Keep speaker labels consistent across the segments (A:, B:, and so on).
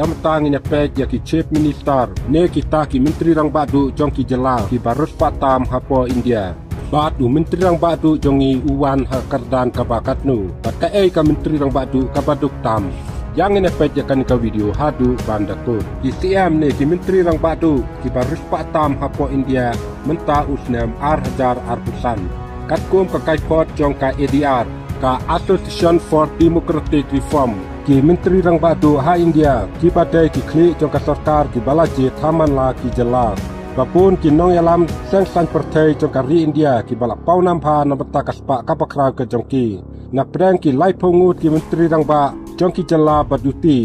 A: yang tang ini pek ya ki chief minister ne kita ki menteri rang badu jong ki jela ki barus patam hapo India bat menteri rang badu jongi uwan hakardan kabakatnu bat ka menteri rang badu kabaduk tam yang ini pek ya kan ka video hadu bandakut ki CM ne ki menteri rang badu ki barus patam hapo India menta usnam hajar arpusan katkum ka kaipot jong ka ADR ka Association for Democratic Reform ki menteri rang badu ha India ki padai ki kli jong ka sarkar ki balaji taman la ki jela bapun ki nong yalam sang san pertai jong ka ri India ki balak pau nampa na bata kaspa kapakra ke jong ki na prang ki lai pongut ki menteri rang ba jong ki jela baduti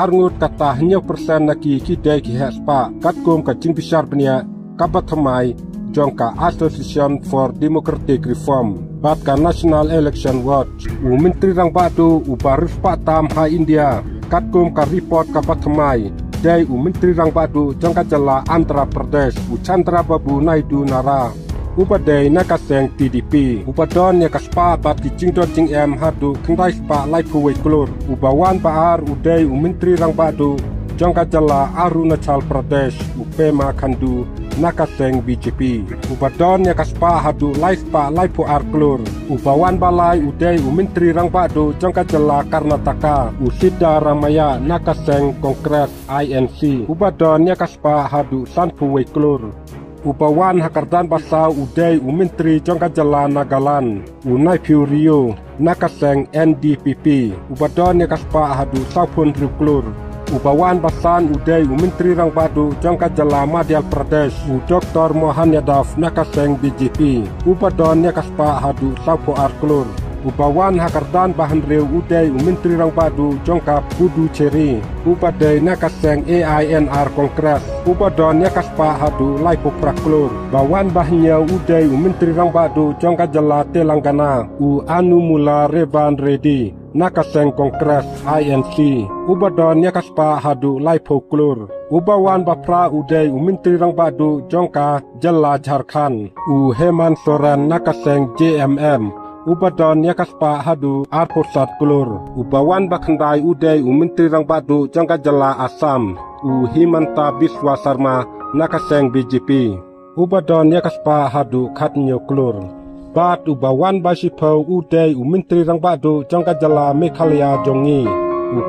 A: arngut kata hanya persen na ki dai ki haspa katkum ka jing pisar penia kabathamai jong ka Association for Democratic Reform bat ka National Election Watch menteri rang badu barus patam ha India katkum ka report ka pathamai dai menteri rang badu jong ka jala Andhra Pradesh Chandra Babu Naidu nara upadai nakaseng TDP upadon ya kaspa bat ki jingdot jing em hadu khandai spa lai phuwei klur ubawan baar udai menteri rang badu jong ka jala Arunachal Pradesh Pema Khandu nakaseng BJP upadon ya kaspa hadu laispa laipo arklur ubawan balai udai menteri rang badu jong ka jela Karnataka Sidda Ramaya nakaseng Kongres INC upadon ya kaspa hadu sanpuwei klur ubawan hakardan basa udai menteri jong ka jela Nagaland Naiphiu Rio nakaseng NDPP upadon ya kaspa hadu saupun klur ubawan basan udai menteri rang badu jong ka jela Madhya Pradesh Dr. Mohan Yadav nakaseng BJP upadon ya kaspa hadu saupo arklur ubawan hakardan bahan reu udai menteri rang badu jong ka Puducherry upadai nakaseng AINR Kongres upadon ya kaspa hadu laipo praklur bawan bahnya udai menteri rang badu jong ka jela Telangana Anumula Revan Reddy nakaseng Kongres INC ubadon ya kaspa hadu laipo klur ubawan bapra udai menteri rang badu jongka jela Jharkhand Hemant Soren nakaseng JMM ubadon ya kaspa hadu arpursat klur ubawan bakhandai udai menteri rang badu jongka jela Assam Himanta Biswa Sarma nakaseng BJP ubadon ya kaspa hadu khatnyo klur bat ubawan basipau udai menteri rang badu jong ka jela Meghalaya jongi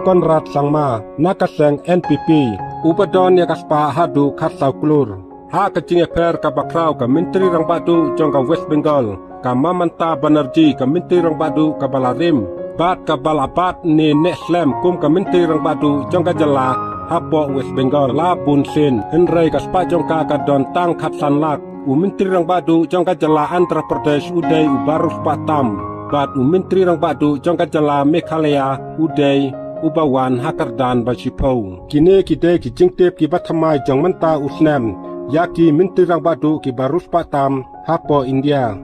A: Konrad Sangma nakaseng NPP ubadon ya kaspa hadu khatsau klur ha kacing per ka bakrau ka menteri rang badu jong ka West Bengal ka Mamanta Banerjee ka menteri rang badu ka Balarim bat ka Balabat ni Neslam kum ka menteri rang badu jong ka jela Hapo West Bengal la Bunsin Henry kaspa jong ka don tang khatsan lak menteri rang badu jong ka jela Andhra Pradesh udai barus patam bat menteri rang badu jong ka jela Meghalaya udai ubawan hakardan basipau kini kidai ki jingtep ki bathamai jong menta usnam yaki menteri rang badu ki barus patam hapo India